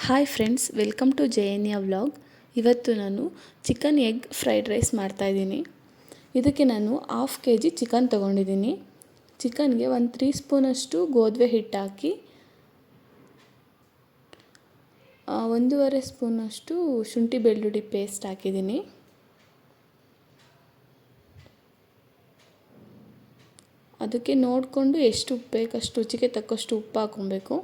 Hi friends, welcome to Jayanya vlog. ಇವತ್ತು ನಾನು chicken egg fried rice ಮಾಡ್ತಾಯಿದ್ದೀನಿ. ಇದಕ್ಕೆ ನಾನು 1/2 kg ಚಿಕನ್ ತೊಗೊಂಡಿದ್ದೀನಿ. ಚಿಕನ್ಗೆ 1 3 ಸ್ಪೂನಷ್ಟು ಗೋಧಿ ಹಿಟ್ಟು ಹಾಕಿ 1.5 ಸ್ಪೂನಷ್ಟು ಶುಂಠಿ ಬೆಳ್ಳುಳ್ಳಿ ಪೇಸ್ಟ್ ಹಾಕಿದ್ದೀನಿ. ಅದಕ್ಕೆ ನೋಡಿಕೊಂಡು ಎಷ್ಟು ಉಪ್ಪು ಬೇಕಷ್ಟು ರುಚಿಗೆ ತಕ್ಕಷ್ಟು ಉಪ್ಪು ಹಾಕ್ಕೊಬೇಕು.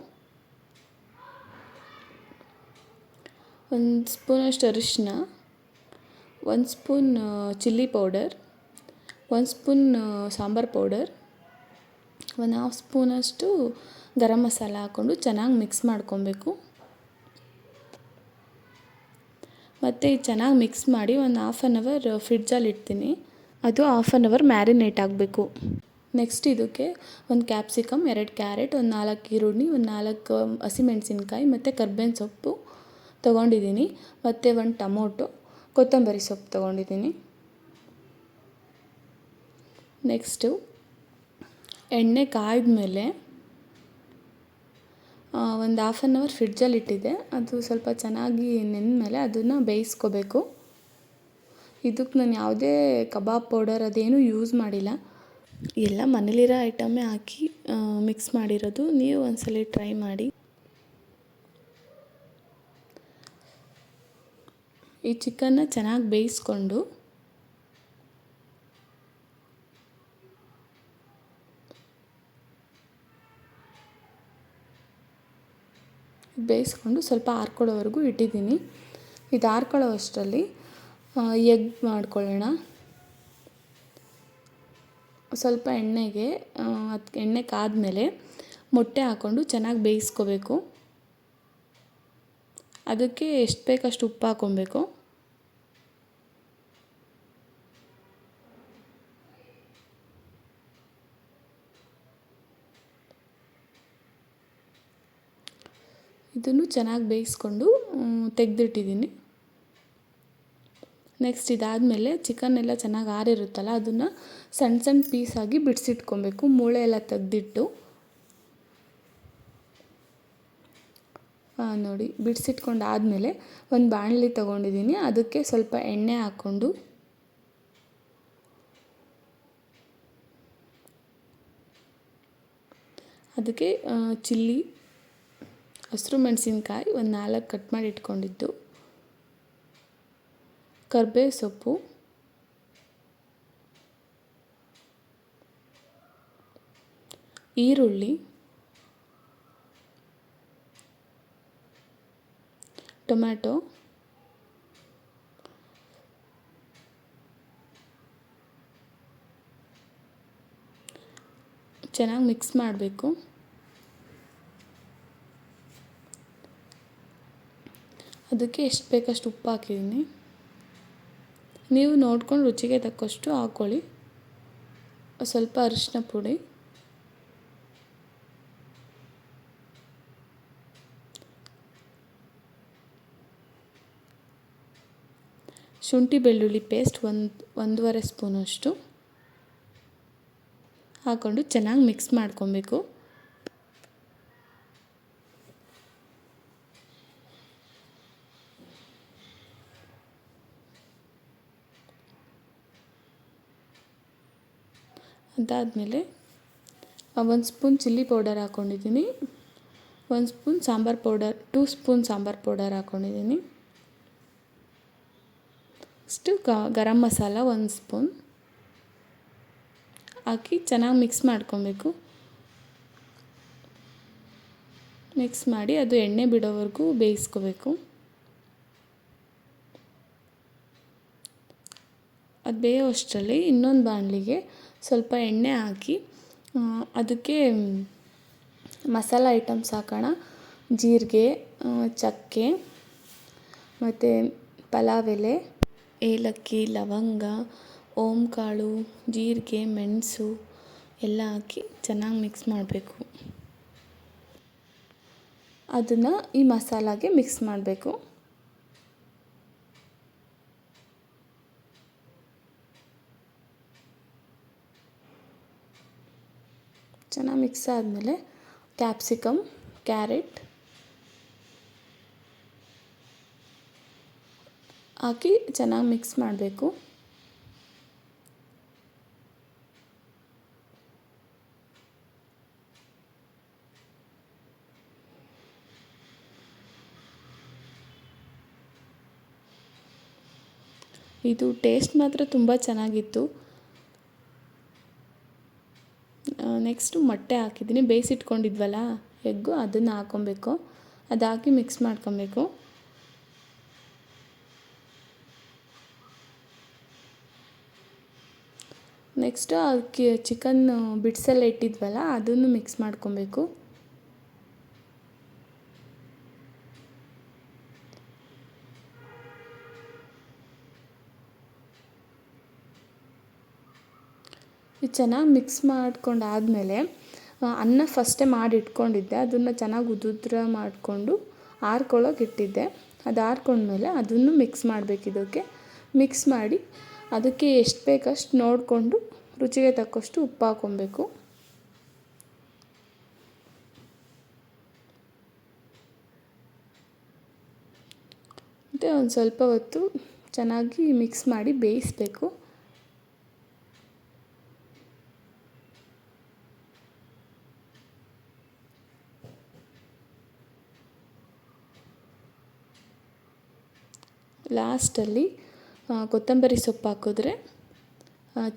1 ಸ್ಪೂನಷ್ಟು ಅರಿಶಿನ, 1 spoon chilli powder, 1 spoon sambar powder, 1/2 ಸ್ಪೂನಷ್ಟು ಗರಂ ಮಸಾಲ ಹಾಕ್ಕೊಂಡು ಚೆನ್ನಾಗಿ ಮಿಕ್ಸ್ ಮಾಡ್ಕೊಬೇಕು. ಮತ್ತು ಚೆನ್ನಾಗಿ ಮಿಕ್ಸ್ ಮಾಡಿ 1/2 ಅವರ್ ಫ್ರಿಡ್ಜಲ್ಲಿ ಇಡ್ತೀನಿ. ಅದು 1/2 ಅವರ್ ಮ್ಯಾರಿನೇಟ್ ಆಗಬೇಕು. ನೆಕ್ಸ್ಟ್ ಇದಕ್ಕೆ 1 ಕ್ಯಾಪ್ಸಿಕಮ್, 2 ಕ್ಯಾರೆಟ್, 4 ಈರುಳ್ಳಿ, 4 ಹಸಿಮೆಣಸಿನ್ಕಾಯಿ ಮತ್ತು ಕರ್ಬೇವಿನ ಸೊಪ್ಪು ತೊಗೊಂಡಿದ್ದೀನಿ. ಮತ್ತು 1 ಟೊಮೊಟೊ, ಕೊತ್ತಂಬರಿ ಸೊಪ್ಪು ತೊಗೊಂಡಿದ್ದೀನಿ. ನೆಕ್ಸ್ಟು ಎಣ್ಣೆ ಕಾಯ್ದ ಮೇಲೆ 1/2 ಅವರ್ ಫ್ರಿಡ್ಜಲ್ಲಿ ಇಟ್ಟಿದ್ದೆ. ಅದು ಸ್ವಲ್ಪ ಚೆನ್ನಾಗಿ ನೆಂದಮೇಲೆ ಅದನ್ನು ಬೇಯಿಸ್ಕೋಬೇಕು. ಇದಕ್ಕೆ ನಾನು ಯಾವುದೇ ಕಬಾಬ್ ಪೌಡರ್ ಅದೇನೂ ಯೂಸ್ ಮಾಡಿಲ್ಲ. ಎಲ್ಲ ಮನೇಲಿರೋ ಐಟಮೇ ಹಾಕಿ ಮಿಕ್ಸ್ ಮಾಡಿರೋದು. ನೀವು ಒಂದ್ಸಲ ಟ್ರೈ ಮಾಡಿ. ಈ ಚಿಕನ್ನ ಚೆನ್ನಾಗಿ ಬೇಯಿಸ್ಕೊಂಡು ಸ್ವಲ್ಪ ಆರ್ಕೊಳ್ಳೋವರೆಗೂ ಇಟ್ಟಿದ್ದೀನಿ. ಇದು ಆರ್ಕೊಳ್ಳೋ ಅಷ್ಟರಲ್ಲಿ ಎಗ್ ಮಾಡ್ಕೊಳ್ಳೋಣ. ಸ್ವಲ್ಪ ಎಣ್ಣೆ ಕಾದ್ಮೇಲೆ ಮೊಟ್ಟೆ ಹಾಕ್ಕೊಂಡು ಚೆನ್ನಾಗಿ ಬೇಯಿಸ್ಕೋಬೇಕು. ಅದಕ್ಕೆ ಎಷ್ಟು ಬೇಕಷ್ಟು ಉಪ್ಪು ಹಾಕ್ಕೊಬೇಕು. ಇದನ್ನು ಚೆನ್ನಾಗಿ ಬೇಯಿಸ್ಕೊಂಡು ತೆಗೆದಿಟ್ಟಿದ್ದೀನಿ. ನೆಕ್ಸ್ಟ್ ಇದಾದಮೇಲೆ ಚಿಕನ್ ಎಲ್ಲ ಚೆನ್ನಾಗಿ ಆರಿರುತ್ತಲ್ಲ, ಅದನ್ನು ಸಣ್ಣ ಸಣ್ಣ ಪೀಸಾಗಿ ಬಿಡಿಸಿಟ್ಕೊಬೇಕು. ಮೂಳೆ ಎಲ್ಲ ತೆಗೆದಿಟ್ಟು ನೋಡಿ ಬಿಡಿಸಿಟ್ಕೊಂಡು ಆದಮೇಲೆ ಒಂದು ಬಾಣಲಿ ತೊಗೊಂಡಿದ್ದೀನಿ. ಅದಕ್ಕೆ ಸ್ವಲ್ಪ ಎಣ್ಣೆ ಹಾಕ್ಕೊಂಡು ಅದಕ್ಕೆ ಚಿಲ್ಲಿ, ಹಸಿರು ಮೆಣಸಿನ್ಕಾಯಿ 4 ಕಟ್ ಮಾಡಿ ಇಟ್ಕೊಂಡಿದ್ದು, ಕರ್ಬೇವು ಸೊಪ್ಪು, ಈರುಳ್ಳಿ, ಟೊಮ್ಯಾಟೊ, ಚೆನ್ನಾಗಿ ಮಿಕ್ಸ್ ಮಾಡಬೇಕು. ಅದಕ್ಕೆ ಎಷ್ಟು ಬೇಕಷ್ಟು ಉಪ್ಪು ಹಾಕಿದ್ದೀನಿ. ನೀವು ನೋಡ್ಕೊಂಡು ರುಚಿಗೆ ತಕ್ಕಷ್ಟು ಹಾಕ್ಕೊಳ್ಳಿ. ಸ್ವಲ್ಪ ಅರಿಶಿನ ಪುಡಿ, ಶುಂಠಿ ಬೆಳ್ಳುಳ್ಳಿ ಪೇಸ್ಟ್ 1.5 ಸ್ಪೂನಷ್ಟು ಹಾಕ್ಕೊಂಡು ಚೆನ್ನಾಗಿ ಮಿಕ್ಸ್ ಮಾಡ್ಕೊಬೇಕು. ಅದಾದಮೇಲೆ 1 ಸ್ಪೂನ್ ಚಿಲ್ಲಿ ಪೌಡರ್ ಹಾಕ್ಕೊಂಡಿದ್ದೀನಿ. 1 spoon sambar powder, 2 spoon sambar powder ಹಾಕ್ಕೊಂಡಿದ್ದೀನಿ. ನೆಕ್ಸ್ಟು ಗರಂ ಮಸಾಲ 1 ಸ್ಪೂನ್ ಹಾಕಿ ಚೆನ್ನಾಗಿ ಮಿಕ್ಸ್ ಮಾಡ್ಕೊಬೇಕು. ಮಿಕ್ಸ್ ಮಾಡಿ ಅದು ಎಣ್ಣೆ ಬಿಡೋವರೆಗೂ ಬೇಯಿಸ್ಕೋಬೇಕು. ಅದು ಬೇಯೋ ಅಷ್ಟರಲ್ಲಿ ಇನ್ನೊಂದು ಬಾಣಲಿಗೆ ಸ್ವಲ್ಪ ಎಣ್ಣೆ ಹಾಕಿ ಅದಕ್ಕೆ ಮಸಾಲ ಐಟಮ್ಸ್ ಹಾಕೋಣ. ಜೀರಿಗೆ, ಚಕ್ಕೆ ಮತ್ತು ಪಲಾವ್ ಎಲೆ, ಏಲಕ್ಕಿ, ಲವಂಗ, ಓಂಕಾಳು, ಜೀರಿಗೆ, ಮೆಣಸು ಎಲ್ಲ ಹಾಕಿ ಚೆನ್ನಾಗಿ ಮಿಕ್ಸ್ ಮಾಡಬೇಕು. ಅದನ್ನು ಈ ಮಸಾಲಾಗೆ ಮಿಕ್ಸ್ ಮಾಡಬೇಕು. ಚೆನ್ನಾಗಿ ಮಿಕ್ಸ್ ಆದಮೇಲೆ ಕ್ಯಾಪ್ಸಿಕಮ್, ಕ್ಯಾರೆಟ್, ಹಾಕಿ ಚೆನ್ನಾಗಿ ಮಿಕ್ಸ್ ಮಾಡಬೇಕು. ಇದು ಟೇಸ್ಟ್ ಮಾತ್ರ ತುಂಬ ಚೆನ್ನಾಗಿತ್ತು. ನೆಕ್ಸ್ಟು ಮೊಟ್ಟೆ ಹಾಕಿದ್ದೀನಿ, ಬೇಯಿಸಿಟ್ಕೊಂಡಿದ್ವಲ್ಲ ಎಗ್ಗು, ಅದನ್ನು ಹಾಕ್ಕೊಬೇಕು. ಅದು ಹಾಕಿ ಮಿಕ್ಸ್ ಮಾಡ್ಕೊಬೇಕು. ನೆಕ್ಸ್ಟು ಅದಕ್ಕೆ ಚಿಕನ್ ಬಿಡ್ಸೆಲ್ಲ ಇಟ್ಟಿದ್ವಲ್ಲ ಅದನ್ನು ಮಿಕ್ಸ್ ಮಾಡ್ಕೊಬೇಕು. ಇದು ಚೆನ್ನಾಗಿ ಮಿಕ್ಸ್ ಮಾಡ್ಕೊಂಡಾದಮೇಲೆ ಅನ್ನ ಫಸ್ಟೇ ಮಾಡಿ ಇಟ್ಕೊಂಡಿದ್ದೆ, ಅದನ್ನು ಚೆನ್ನಾಗಿ ಉದುದ್ರ ಮಾಡಿಕೊಂಡು ಆರ್ಕೊಳ್ಳೋಕೆ ಇಟ್ಟಿದ್ದೆ. ಅದು ಆರ್ಕೊಂಡ್ಮೇಲೆ ಅದನ್ನು ಮಿಕ್ಸ್ ಮಾಡಬೇಕು. ಇದಕ್ಕೆ ಮಿಕ್ಸ್ ಮಾಡಿ ಅದಕ್ಕೆ ಎಷ್ಟು ಬೇಕಷ್ಟು ನೋಡಿಕೊಂಡು ರುಚಿಗೆ ತಕ್ಕಷ್ಟು ಉಪ್ಪು ಹಾಕ್ಕೊಬೇಕು. ಮತ್ತು ಒಂದು ಸ್ವಲ್ಪ ಹೊತ್ತು ಚೆನ್ನಾಗಿ ಮಿಕ್ಸ್ ಮಾಡಿ ಬೇಯಿಸಬೇಕು. ಲಾಸ್ಟಲ್ಲಿ ಕೊತ್ತಂಬರಿ ಸೊಪ್ಪು ಹಾಕಿದ್ರೆ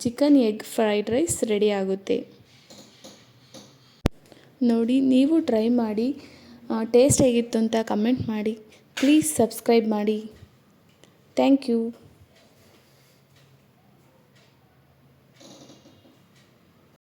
chicken egg fried rice ready ಆಗುತ್ತೆ. ನೋಡಿ, ನೀವು ಟ್ರೈ ಮಾಡಿ, ಟೇಸ್ಟ್ ಹೇಗಿತ್ತು ಅಂತ ಕಮೆಂಟ್ ಮಾಡಿ. ಪ್ಲೀಸ್ ಸಬ್ಸ್ಕ್ರೈಬ್ ಮಾಡಿ. Thank you.